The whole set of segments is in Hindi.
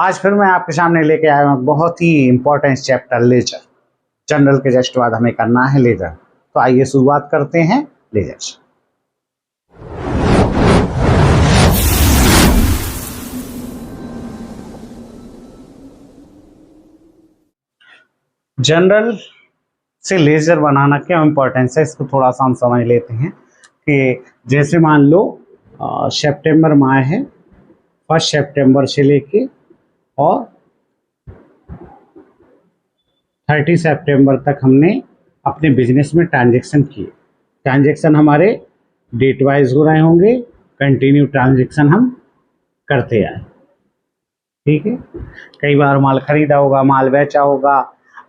आज फिर मैं आपके सामने लेके आया हूँ बहुत ही इंपॉर्टेंट चैप्टर लेजर। जनरल के जस्ट बाद हमें करना है लेजर। तो आइए शुरुआत करते हैं लेजर से। जनरल से लेजर बनाना क्या इंपॉर्टेंस है, इसको थोड़ा सा हम समझ लेते हैं कि जैसे मान लो सितंबर माह है, 1 सितंबर से लेके और 30 सितंबर तक हमने अपने बिजनेस में ट्रांजैक्शन किए। ट्रांजैक्शन हमारे डेट वाइज हो रहे होंगे, कंटिन्यू ट्रांजैक्शन हम करते आए। ठीक है, कई बार माल खरीदा होगा, माल बेचा होगा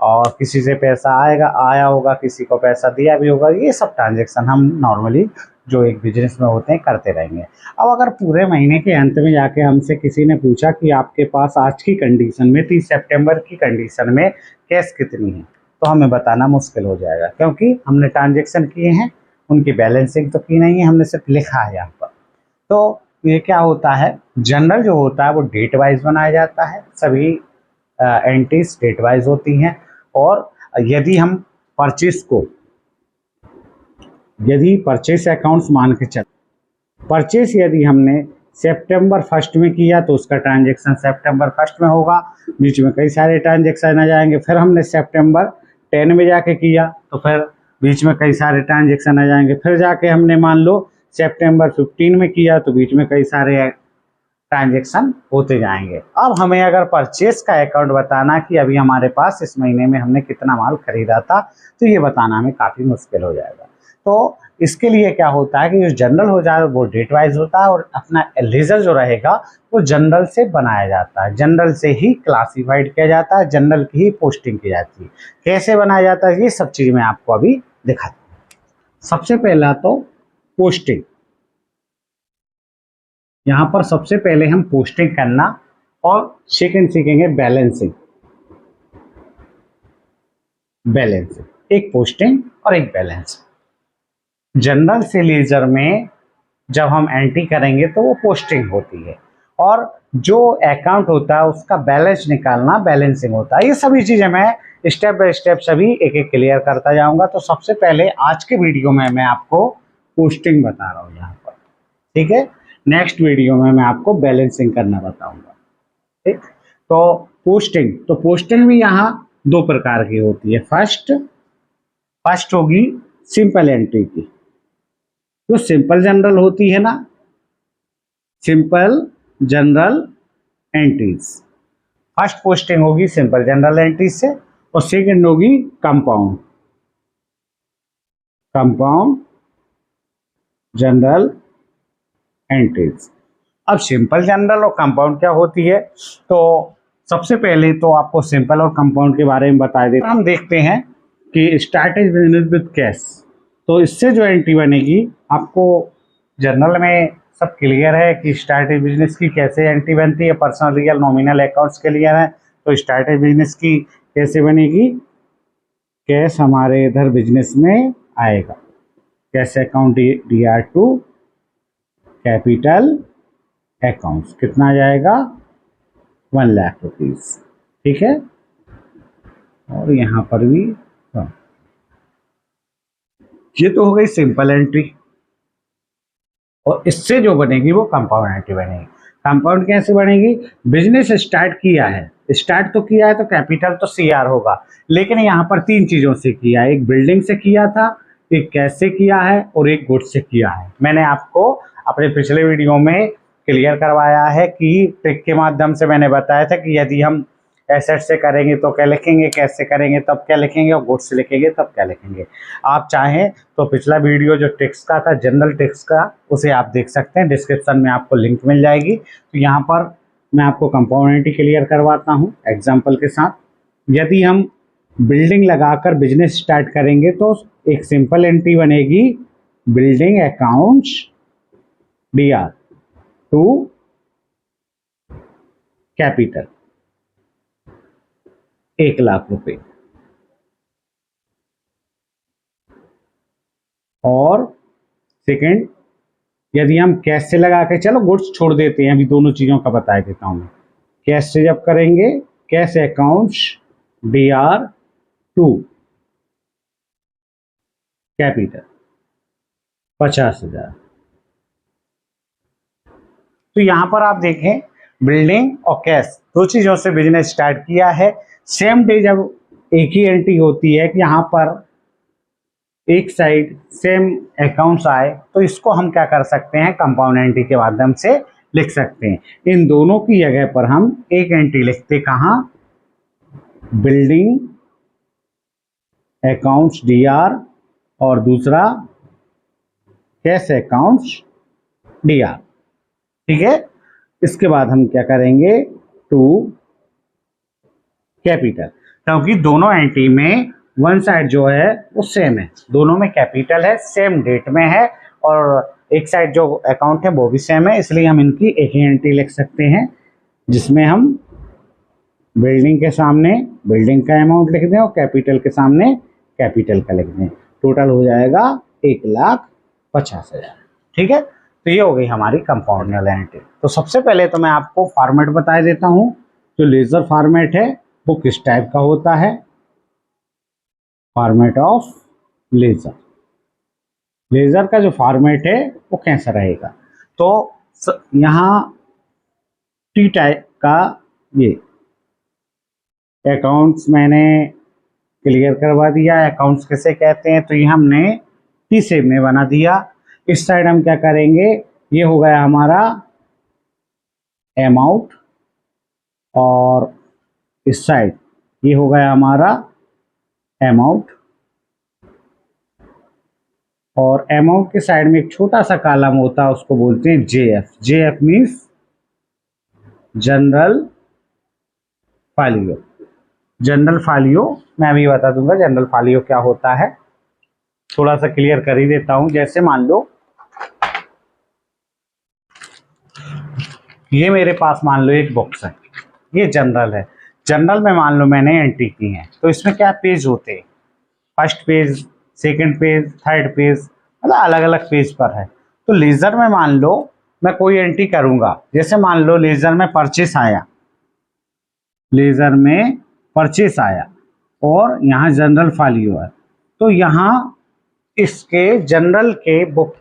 और किसी से पैसा आया होगा, किसी को पैसा दिया भी होगा। ये सब ट्रांजैक्शन हम नॉर्मली जो एक बिजनेस में होते हैं करते रहेंगे। अब अगर पूरे महीने के अंत में जाके हमसे किसी ने पूछा कि आपके पास आज की कंडीशन में 30 सितंबर की कंडीशन में कैश कितनी है, तो हमें बताना मुश्किल हो जाएगा, क्योंकि हमने ट्रांजैक्शन किए हैं, उनकी बैलेंसिंग तो की नहीं है, हमने सिर्फ लिखा है यहाँ पर। तो ये क्या होता है, जनरल जो होता है वो डेट वाइज बनाया जाता है, सभी एंट्रीज डेट वाइज होती हैं। और यदि परचेस अकाउंट्स मान के चल, परचेस यदि हमने सितंबर 1 में किया तो उसका ट्रांजैक्शन सितंबर 1 में होगा। बीच में कई सारे ट्रांजैक्शन आ जाएंगे। फिर हमने सितंबर 10 में जाके किया तो फिर बीच में कई सारे ट्रांजैक्शन आ जाएंगे। फिर जाके हमने मान लो सितंबर 15 में किया तो बीच में कई सारे ट्रांजैक्शन होते जाएंगे। अब हमें अगर परचेस का अकाउंट बताना कि अभी हमारे पास इस महीने में हमने कितना माल खरीदा था, तो ये बताना हमें काफ़ी मुश्किल हो जाएगा। तो इसके लिए क्या होता है कि जो जनरल हो जाए वो डेट वाइज होता है और अपना लेजर जो रहेगा वो जनरल से बनाया जाता है, जनरल से ही क्लासिफाइड किया जाता है, जनरल की ही पोस्टिंग की जाती है। कैसे बनाया जाता है ये सब चीज़ मैं आपको अभी दिखाता हूँ। सबसे पहला तो पोस्टिंग, यहाँ पर सबसे पहले हम पोस्टिंग करना और सेकंड सीखेंगे बैलेंसिंग। एक पोस्टिंग और एक बैलेंसिंग। जनरल से लेजर में जब हम एंट्री करेंगे तो वो पोस्टिंग होती है और जो अकाउंट होता है उसका बैलेंस निकालना बैलेंसिंग होता है। ये सभी चीज़ें मैं स्टेप बाय स्टेप सभी एक एक क्लियर करता जाऊंगा। तो सबसे पहले आज के वीडियो में मैं आपको पोस्टिंग बता रहा हूँ यहाँ पर, ठीक है। नेक्स्ट वीडियो में मैं आपको बैलेंसिंग करना बताऊंगा, ठीक। तो पोस्टिंग भी यहाँ दो प्रकार की होती है। फर्स्ट होगी सिंपल एंट्री की, जो सिंपल जनरल होती है ना, simple general entries. First posting होगी सिंपल जनरल एंट्रीज से और सेकंड होगी कंपाउंड जनरल एंट्रीज। अब सिंपल जनरल और कंपाउंड क्या होती है, तो सबसे पहले तो आपको सिंपल और कंपाउंड के बारे में बता देते। हम देखते हैं कि स्टार्टेड बिजनेस विद कैश, तो इससे जो एंट्री बनेगी आपको जनरल में सब क्लियर है कि स्टार्टेड बिजनेस की कैसे एंट्री बनती है। Personal real nominal accounts clear है, तो स्टार्टेड बिजनेस की कैसे बनेगी, कैश हमारे इधर बिजनेस में आएगा, cash account DR2 capital accounts कितना आ जाएगा, 1 लाख रुपीज, ठीक है। और यहाँ पर भी ये तो हो गई सिंपल एंट्री और इससे जो बनेगी वो कंपाउंड एंट्री बनेगी। कंपाउंड कैसे बनेगी, बिजनेस स्टार्ट तो किया है तो कैपिटल तो CR होगा, लेकिन यहाँ पर 3 चीज़ों से किया है। एक बिल्डिंग से किया था, एक कैश से किया है और एक गुड्स से किया है। मैंने आपको अपने पिछले वीडियो में क्लियर करवाया है कि ट्रिक के माध्यम से मैंने बताया था कि यदि हम एसेट से करेंगे तो क्या लिखेंगे, कैश से करेंगे तब क्या लिखेंगे और गुड्स से लिखेंगे तब क्या लिखेंगे। आप चाहें तो पिछला वीडियो जो ट्रिक्स का था, जनरल ट्रिक्स का, उसे आप देख सकते हैं, डिस्क्रिप्शन में आपको लिंक मिल जाएगी। तो यहाँ पर मैं आपको कंपाउंड एंट्री क्लियर करवाता हूँ एग्जाम्पल के साथ। यदि हम बिल्डिंग लगाकर बिजनेस स्टार्ट करेंगे तो एक सिंपल एंट्री बनेगी, building accounts DR2 capital 1 lakh रुपए। और सेकंड, यदि हम कैश से लगा के, चलो गुड्स छोड़ देते हैं, अभी दोनों चीज़ों का बता देता हूँ मैं। कैश से जब करेंगे, कैश अकाउंट्स DR2 कैपिटल 50,000। तो यहां पर आप देखें बिल्डिंग और कैश दो चीजों से बिजनेस स्टार्ट किया है। सेम डे जब एक ही एंट्री होती है कि यहाँ पर एक साइड सेम अकाउंट्स आए, तो इसको हम क्या कर सकते हैं, कंपाउंड एंट्री के माध्यम से लिख सकते हैं। इन दोनों की जगह पर हम एक एंट्री लिखते कहाँ, बिल्डिंग अकाउंट्स DR और दूसरा कैश अकाउंट्स DR। ठीक है, इसके बाद हम क्या करेंगे, टू कैपिटल, क्योंकि दोनों एंट्री में वन साइड जो है वो सेम है, दोनों में कैपिटल है, सेम डेट में है, और एक साइड जो अकाउंट है वो भी सेम है, इसलिए हम इनकी एक ही एंट्री लिख सकते हैं, जिसमें हम बिल्डिंग के सामने बिल्डिंग का अमाउंट लिख दें और कैपिटल के सामने कैपिटल का लिख दें। टोटल हो जाएगा 1,50,000। ठीक है, तो ये हो गई हमारी कंपाउंड एंट्री। तो सबसे पहले तो मैं आपको फॉर्मेट बता देता हूँ। जो लेजर फॉर्मेट है वो किस टाइप का होता है, फॉर्मेट ऑफ लेजर। लेजर का जो फॉर्मेट है वो कैसा रहेगा, तो यहाँ टी टाइप का, ये अकाउंट्स मैंने क्लियर करवा दिया, अकाउंट्स किसे कहते हैं, तो ये हमने टी शेप में बना दिया। इस साइड हम क्या करेंगे, ये हो गया हमारा अमाउंट, और इस साइड ये हो गया हमारा अमाउंट, और अमाउंट के साइड में एक छोटा सा कॉलम होता है, उसको बोलते हैं JF। JF means general folio. General folio मैं अभी बता दूंगा जनरल फॉलियो क्या होता है, थोड़ा सा क्लियर कर ही देता हूं। जैसे मान लो ये मेरे पास मान लो एक बॉक्स है, ये जनरल है, जनरल में मान लो मैंने एंट्री की है, तो इसमें क्या पेज होते हैं, first page, second page, third page, मतलब अलग अलग पेज पर है। तो लेजर में मान लो मैं कोई एंट्री करूंगा, जैसे मान लो लेजर में परचेस आया, लेजर में परचेस आया और यहाँ जनरल फॉलियो है, तो यहाँ इसके जनरल बुक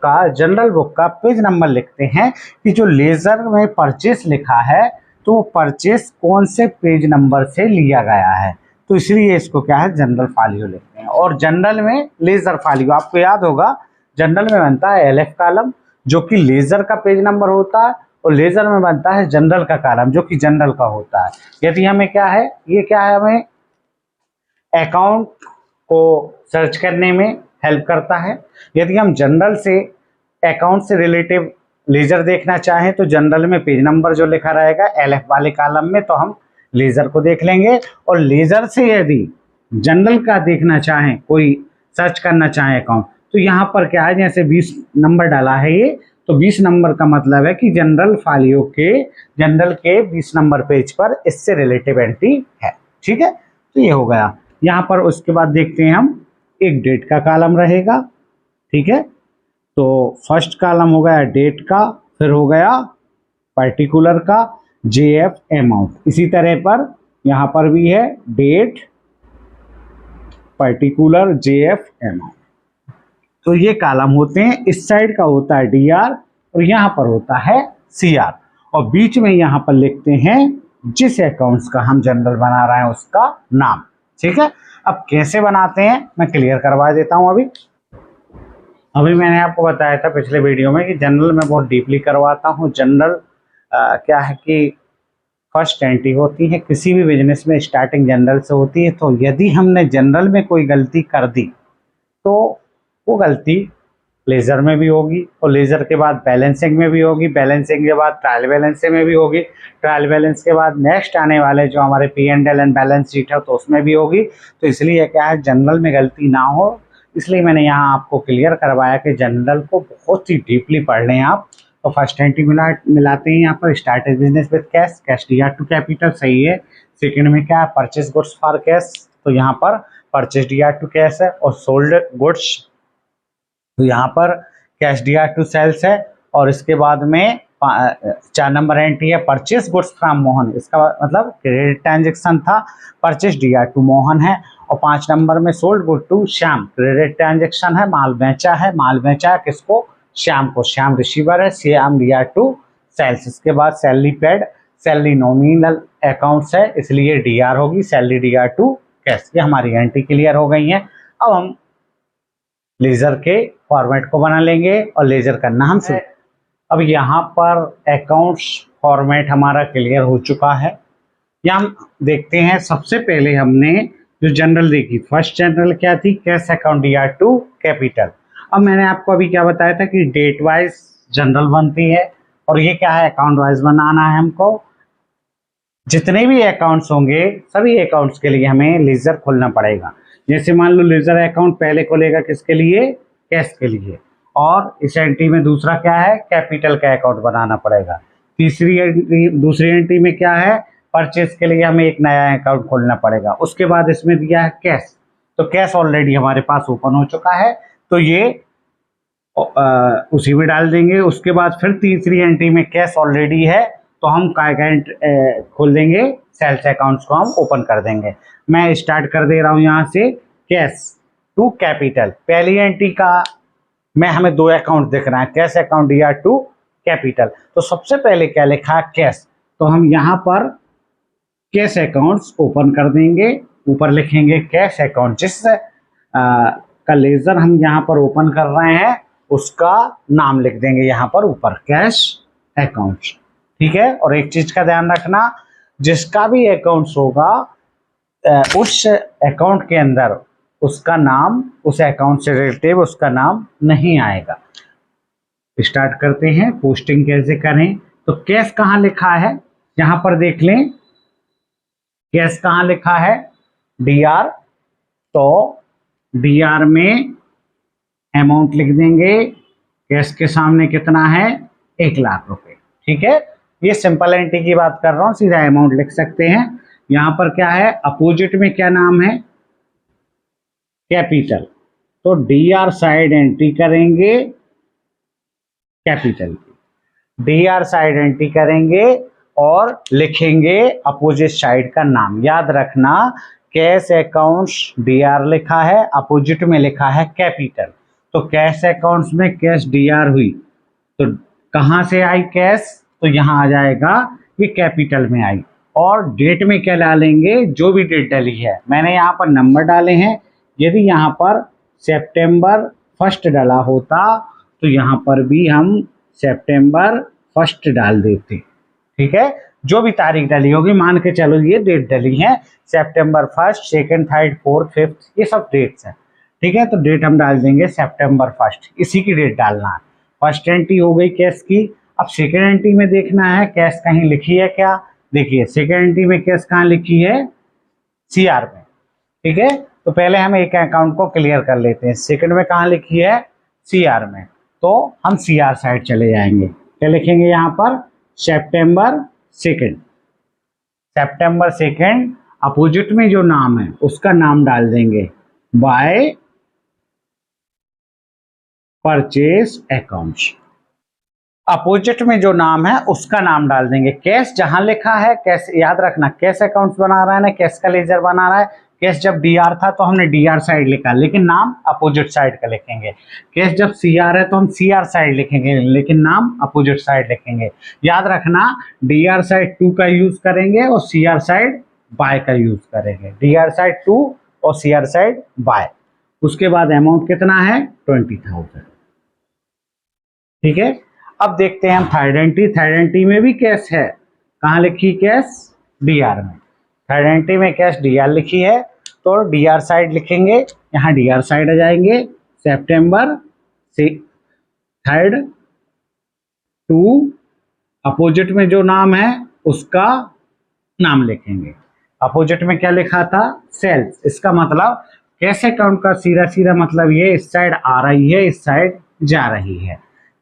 का पेज नंबर लिखते हैं कि जो लेजर में परचेस लिखा है तो वो परचेस कौन से पेज नंबर से लिया गया है, तो इसलिए इसको क्या है, जनरल फॉलियो लिखते हैं। और जनरल में लेजर फॉलियो, आपको याद होगा जनरल में बनता है LF कॉलम जो कि लेजर का पेज नंबर होता है, और लेजर में बनता है जनरल का कॉलम जो कि जनरल का होता है। यदि हमें क्या है, ये क्या है, हमें अकाउंट को सर्च करने में हेल्प करता है। यदि हम जनरल से अकाउंट से रिलेटिव लेजर देखना चाहें तो जनरल में पेज नंबर जो लिखा रहेगा LF वाले कॉलम में, तो हम लेजर को देख लेंगे। और लेजर से यदि जनरल का देखना चाहें, कोई सर्च करना चाहें अकाउंट, तो यहाँ पर क्या है, जैसे 20 नंबर डाला है ये, तो 20 नंबर का मतलब है कि जनरल फॉलियो के जनरल के 20 नंबर पेज पर इससे रिलेटिव एंट्री है। ठीक है, तो ये हो गया। यहाँ पर उसके बाद देखते हैं हम, एक डेट का कॉलम रहेगा। ठीक है, तो फर्स्ट कॉलम हो गया डेट का, फिर हो गया पर्टिकुलर का, JF अमाउंट। इसी तरह पर यहाँ पर भी है डेट, पर्टिकुलर, JF अमाउंट। तो ये कॉलम होते हैं, इस साइड का होता है DR और यहाँ पर होता है CR, और बीच में यहाँ पर लिखते हैं जिस अकाउंट्स का हम जनरल बना रहे हैं उसका नाम। ठीक है, अब कैसे बनाते हैं मैं क्लियर करवा देता हूं। अभी मैंने आपको बताया था पिछले वीडियो में कि जनरल में बहुत डीपली करवाता हूं। जनरल क्या है कि फर्स्ट एंट्री होती है किसी भी बिजनेस में, स्टार्टिंग जनरल से होती है। तो यदि हमने जनरल में कोई गलती कर दी तो वो गलती लेजर में भी होगी, और लेजर के बाद बैलेंसिंग में भी होगी, बैलेंसिंग के बाद ट्रायल बैलेंस में भी होगी, ट्रायल बैलेंस के बाद नेक्स्ट आने वाले जो हमारे P&L एंड बैलेंस शीट है तो उसमें भी होगी। तो इसलिए क्या है, जनरल में गलती ना हो, इसलिए मैंने यहाँ आपको क्लियर करवाया कि जनरल को बहुत ही डीपली पढ़ लें आप। तो फर्स्ट एंट्री मिलाते हैं यहाँ पर, start business with cash, cash DR2 capital, सही है। सेकेंड में क्या है, परचेज गुड्स फॉर कैश, तो यहाँ पर परचेज DR2 कैश है, और सोल्ड गुड्स तो यहाँ पर कैश DR2 सेल्स है, और इसके बाद में 4 नंबर एंट्री है परचेस गुड्स फ्रॉम मोहन, इसका मतलब क्रेडिट ट्रांजेक्शन था, परचेस डीआर टू मोहन है। और 5 नंबर में sold good to Shyam, credit transaction है, माल बेचा है, माल बेचा किसको, श्याम को, श्याम रिसीवर है, श्याम डीआर टू सेल्स। इसके बाद salary paid, salary nominal accounts है इसलिए डीआर होगी, सैलरी डीआर टू कैश। ये हमारी एंट्री क्लियर हो गई है। अब हम लेजर के फॉर्मेट को बना लेंगे और लेजर करना हम शुरू। अब यहाँ पर अकाउंट्स फॉर्मेट हमारा क्लियर हो चुका है। यहाँ हम देखते हैं सबसे पहले हमने जो जनरल देखी, फर्स्ट जनरल क्या थी, cash account DR to capital. अब मैंने आपको अभी क्या बताया था कि डेट वाइज जनरल बनती है और ये क्या है, अकाउंट वाइज बनाना है हमको। जितने भी अकाउंट्स होंगे सभी अकाउंट्स के लिए हमें लेजर खोलना पड़ेगा। जैसे मान लो लेजर अकाउंट पहले खोलेगा किसके लिए, कैश के लिए, और इस एंट्री में दूसरा क्या है, कैपिटल का अकाउंट बनाना पड़ेगा। दूसरी एंट्री में क्या है, परचेस के लिए हमें एक नया अकाउंट खोलना पड़ेगा। उसके बाद इसमें दिया है कैश, तो कैश ऑलरेडी हमारे पास ओपन हो चुका है तो ये उसी में डाल देंगे। उसके बाद फिर तीसरी एंट्री में कैश ऑलरेडी है तो हम खोल देंगे, सेल्स अकाउंट्स को हम ओपन कर देंगे। मैं स्टार्ट कर दे रहा हूँ यहाँ से, कैश टू कैपिटल। पहली एंट्री का में हमें 2 अकाउंट दिख रहा है, cash account DR to capital. तो सबसे पहले क्या लिखा है, कैश, तो हम यहाँ पर कैश अकाउंट्स ओपन कर देंगे। ऊपर लिखेंगे कैश अकाउंट, जिस का लेजर हम यहाँ पर ओपन कर रहे हैं उसका नाम लिख देंगे यहाँ पर ऊपर, कैश अकाउंट्स। ठीक है, और एक चीज का ध्यान रखना, जिसका भी अकाउंट्स होगा उस अकाउंट के अंदर उसका नाम, उस अकाउंट से रिलेटिव उसका नाम नहीं आएगा। स्टार्ट करते हैं, पोस्टिंग कैसे करें। तो कैश कहाँ लिखा है, यहाँ पर देख लें, कैश कहाँ लिखा है, डीआर, तो डीआर में अमाउंट लिख देंगे, कैश के सामने कितना है, 1 लाख रुपए। ठीक है, ये सिंपल एंट्री की बात कर रहा हूँ, सीधा अमाउंट लिख सकते हैं। यहाँ पर क्या है, अपोजिट में क्या नाम है, कैपिटल, तो डीआर साइड एंट्री करेंगे कैपिटल की, डीआर साइड एंट्री करेंगे और लिखेंगे अपोजिट साइड का नाम। याद रखना, कैश अकाउंट्स डीआर लिखा है, अपोजिट में लिखा है कैपिटल। तो कैश अकाउंट्स में कैश डीआर हुई तो कहाँ से आई कैश, तो यहाँ आ जाएगा, ये कैपिटल में आई। और डेट में क्या डालेंगे, जो भी डेट डली है, मैंने यहाँ पर नंबर डाले हैं। यदि यहाँ पर सितंबर 1 डाला होता तो यहाँ पर भी हम सितंबर 1 डाल देते। ठीक है, जो भी तारीख डली होगी, मान के चलो ये डेट डली है, सितंबर 1, 2, 3, 4, 5, ये सब डेट्स हैं। ठीक है, तो डेट हम डाल देंगे सितंबर 1, इसी की डेट डालना है। फर्स्ट एंट्री हो गई कैश की। अब सेकेंड एंट्री में देखना है कैश कहीं लिखी है क्या। देखिए सेकेंड एंट्री में कैश कहाँ लिखी है, सीआर में। ठीक है, तो पहले हम एक अकाउंट को क्लियर कर लेते हैं। सेकंड में कहाँ लिखी है, सीआर में, तो हम सीआर साइड चले जाएंगे। क्या लिखेंगे यहाँ पर, सितंबर 2, सितंबर 2, अपोजिट में जो नाम है उसका नाम डाल देंगे, बाय परचेस अकाउंट्स। अपोजिट में जो नाम है उसका नाम डाल देंगे। कैश जहां लिखा है, कैश याद रखना, कैश अकाउंट्स बना रहा है ना, कैश का लेजर बना रहा है। कैश जब डीआर था तो हमने डीआर साइड लिखा, लेकिन नाम अपोजिट साइड का लिखेंगे। कैश जब सीआर है तो हम सीआर साइड लिखेंगे, लेकिन नाम अपोजिट साइड लिखेंगे। याद रखना, डीआर साइड 2 का यूज करेंगे और सीआर साइड बाय का यूज करेंगे। डीआर साइड 2 और सीआर साइड बाय। उसके बाद अमाउंट कितना है, 20,000। ठीक है, अब देखते हैं हम थर्ड एंट्री। थर्ड एंट्री में भी कैश है, कहाँ लिखी कैश, डीआर में। थर्ड एंट्री में कैश डीआर लिखी है तो डीआर साइड लिखेंगे, यहाँ डीआर साइड आ जाएंगे, सितंबर 3 2, अपोजिट में जो नाम है उसका नाम लिखेंगे। अपोजिट में क्या लिखा था, सेल्स। इसका मतलब कैश अकाउंट का सीधा सीधा मतलब ये, इस साइड आ रही है, इस साइड जा रही है।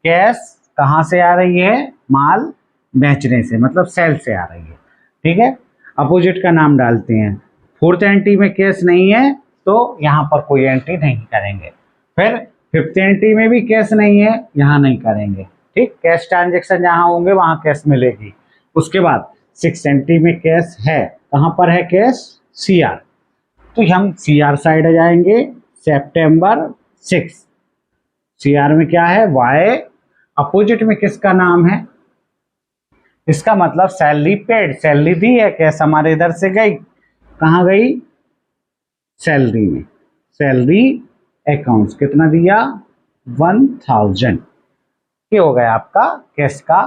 कैश कहाँ से आ रही है, माल बेचने से, मतलब सेल से आ रही है। ठीक है, अपोजिट का नाम डालते हैं। फोर्थ एंट्री में कैश नहीं है तो यहाँ पर कोई एंट्री नहीं करेंगे। फिर फिफ्थ एंट्री में भी कैश नहीं है, यहाँ नहीं करेंगे। ठीक, कैश ट्रांजेक्शन जहाँ होंगे वहाँ कैश मिलेगी। उसके बाद 6 एंट्री में कैश है, कहाँ पर है कैश, CR, तो हम CR साइड आ जाएंगे। सितंबर 6, CR में क्या है, Y, अपोजिट में किसका नाम है, इसका मतलब सैलरी पेड, सैलरी दी है, कैश हमारे इधर से गई, कहाँ गई, सैलरी में, सैलरी अकाउंट्स, कितना दिया, 1000, ये हो गया आपका कैश का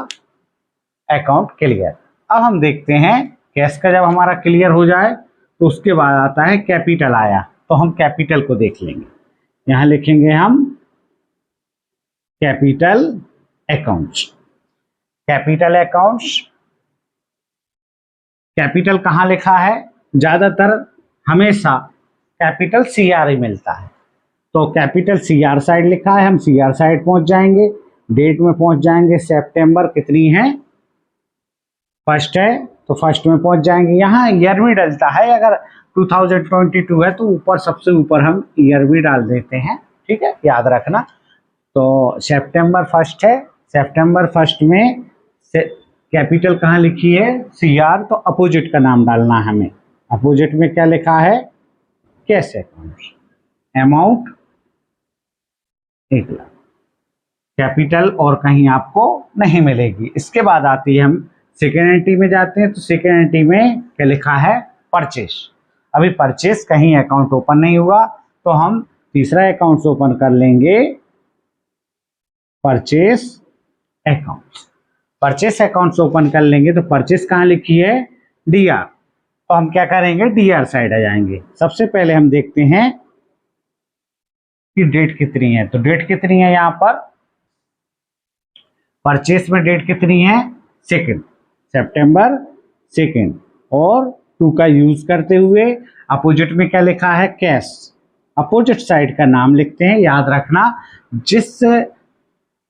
अकाउंट क्लियर। अब हम देखते हैं कैश का जब हमारा क्लियर हो जाए तो उसके बाद आता है कैपिटल आया, तो हम कैपिटल को देख लेंगे। यहाँ लिखेंगे हम capital accounts, capital accounts, capital कहाँ लिखा है, ज़्यादातर हमेशा कैपिटल CR ही मिलता है, तो कैपिटल CR साइड लिखा है, हम CR साइड पहुंच जाएंगे, डेट में पहुंच जाएंगे, सितंबर कितनी है, फर्स्ट है, तो फर्स्ट में पहुंच जाएंगे। यहाँ ईयर भी डलता है, अगर 2022 है तो ऊपर सबसे ऊपर हम ईयर भी डाल देते हैं, ठीक है, याद रखना। तो सितंबर फर्स्ट है, सितंबर फर्स्ट में कैपिटल कहाँ लिखी है, CR, तो अपोजिट का नाम डालना है हमें, अपोजिट में क्या लिखा है, cash account, amount 1 lakh, capital और कहीं आपको नहीं मिलेगी। इसके बाद आती है, हम सेकेंड एंट्री में जाते हैं, तो सेकेंड एंट्री में क्या लिखा है, परचेस, अभी परचेस कहीं अकाउंट ओपन नहीं हुआ, तो हम तीसरा अकाउंट ओपन कर लेंगे, purchase accounts, purchase accounts open कर लेंगे, तो परचेस कहाँ लिखी है, DR, तो हम क्या करेंगे, DR साइड आ जाएंगे। सबसे पहले हम देखते हैं कि डेट कितनी है, तो डेट कितनी है, यहाँ पर परचेस में डेट कितनी है, 2 सितंबर 2, और 2 का यूज करते हुए अपोजिट में क्या लिखा है, कैश, अपोजिट साइड का नाम लिखते हैं। याद रखना, जिस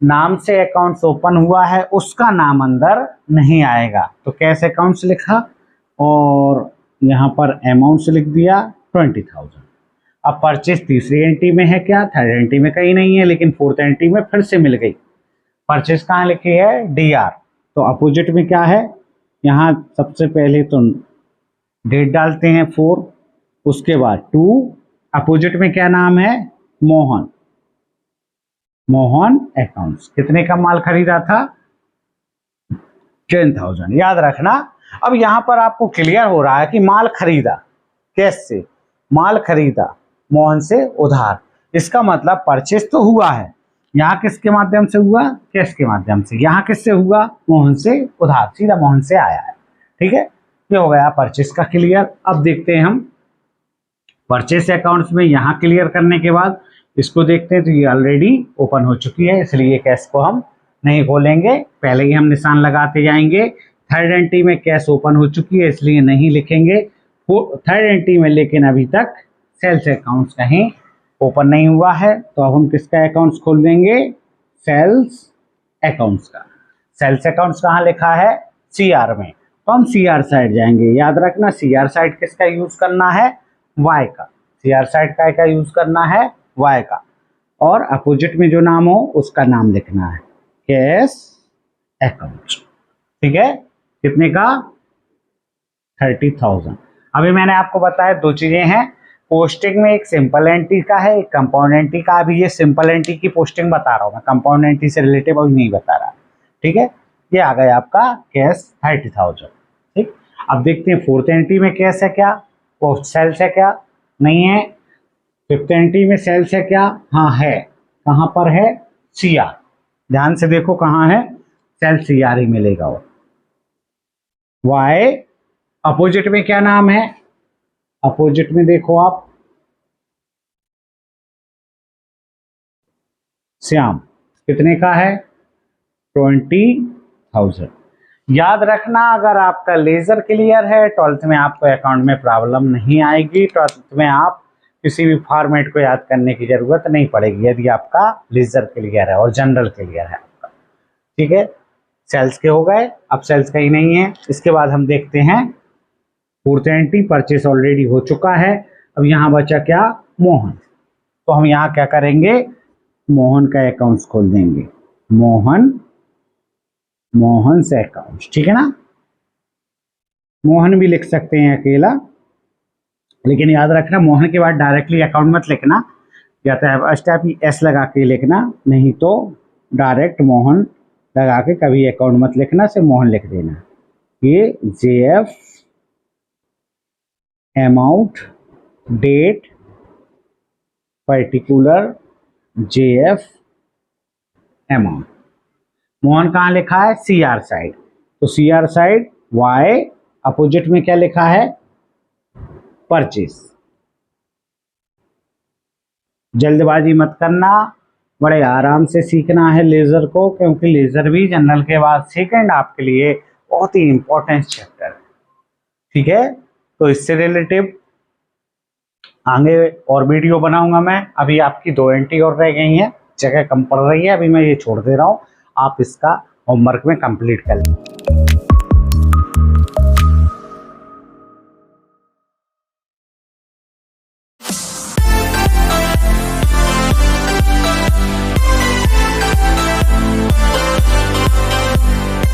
नाम से अकाउंट्स ओपन हुआ है उसका नाम अंदर नहीं आएगा, तो कैश अकाउंट्स लिखा और यहाँ पर अमाउंट्स लिख दिया 20,000। अब परचेस तीसरी एंट्री में है क्या, थर्ड एंट्री में कहीं नहीं है, लेकिन फोर्थ एंट्री में फिर से मिल गई। परचेस कहाँ लिखी है, DR, तो अपोजिट में क्या है, यहाँ सबसे पहले तो डेट डालते हैं 4, उसके बाद 2, अपोजिट में क्या नाम है, मोहन, मोहन अकाउंट्स, कितने का माल खरीदा था, 10,000, याद रखना। अब यहाँ पर आपको क्लियर हो रहा है कि माल खरीदा, कैश से माल खरीदा, मोहन से उधार, इसका मतलब परचेस तो हुआ है, यहाँ किसके माध्यम से हुआ, कैश के माध्यम से, यहाँ किससे हुआ, मोहन से उधार, सीधा मोहन से आया है, ठीक है, ये हो गया परचेस का क्लियर। अब देखते हैं हम परचेस अकाउंट्स में, यहाँ क्लियर करने के बाद इसको देखते हैं, तो ये ऑलरेडी ओपन हो चुकी है, इसलिए कैश को हम नहीं खोलेंगे, पहले ही हम निशान लगाते जाएंगे। थर्ड एंट्री में कैश ओपन हो चुकी है, इसलिए नहीं लिखेंगे थर्ड एंट्री में, लेकिन अभी तक सेल्स अकाउंट्स कहीं ओपन नहीं हुआ है, तो अब हम किसका अकाउंट्स खोल देंगे, सेल्स अकाउंट्स का। सेल्स अकाउंट्स कहाँ लिखा है, CR में, तो हम CR साइड जाएंगे। याद रखना, CR साइड किसका यूज करना है, Y का, CR साइड का यूज करना है, Y का, और अपोजिट में जो नाम हो उसका नाम लिखना है, कैश अकाउंट, ठीक है, कितने का, 30,000। अभी मैंने आपको बताया 2 चीजें हैं पोस्टिंग में, एक सिंपल एंट्री का है, एक कंपाउंड एंट्री का। अभी ये सिंपल एंट्री की पोस्टिंग बता रहा हूँ मैं, कंपाउंड एंट्री से रिलेटिव अभी नहीं बता रहा, ठीक है। ये आ गया आपका कैश 30,000, ठीक। अब देखते हैं फोर्थ एंट्री में कैश है क्या, वो सेल्स है क्या, नहीं है। फिफ्थ एंट्री में सेल्स है क्या, हाँ है, कहाँ पर है, CR, ध्यान से देखो कहाँ है, सेल्स CR ही मिलेगा। वो Y, अपोजिट में क्या नाम है, अपोजिट में देखो आप, श्याम, कितने का है, 20,000। याद रखना, अगर आपका लेजर क्लियर है, 12th में आपको अकाउंट में प्रॉब्लम नहीं आएगी, 12th में आप किसी भी फॉर्मेट को याद करने की जरूरत नहीं पड़ेगी, यदि आपका लेजर क्लियर है और जनरल क्लियर है आपका, ठीक है। सेल्स के हो गए, अब सेल्स कहीं नहीं है। इसके बाद हम देखते हैं फोर्थ एंट्री, परचेस ऑलरेडी हो चुका है, अब यहाँ बचा क्या, मोहन, तो हम यहाँ क्या करेंगे, मोहन का अकाउंट्स खोल देंगे, मोहन मोहन से अकाउंट, ठीक है ना। मोहन भी लिख सकते हैं अकेला, लेकिन याद रखना मोहन के बाद डायरेक्टली अकाउंट मत लिखना, या तो स्टेप एस लगा के लिखना, नहीं तो डायरेक्ट मोहन लगा के कभी अकाउंट मत लिखना, सिर्फ मोहन लिख देना। ये JF amount date particular JF amount. Mohan कहाँ लिखा है, सी आर साइड, तो सी आर साइड वाई, अपोजिट में क्या लिखा है, परचेज। जल्दबाजी मत करना, बड़े आराम से सीखना है लेजर को, क्योंकि लेजर भी जनरल के बाद सेकंड आपके लिए बहुत ही इंपॉर्टेंट चैप्टर है, ठीक है। तो इससे रिलेटिव आगे और वीडियो बनाऊंगा मैं। अभी आपकी 2 एंट्री और रह गई हैं, जगह कम पड़ रही है, अभी मैं ये छोड़ दे रहा हूँ, आप इसका होमवर्क में कंप्लीट कर लें।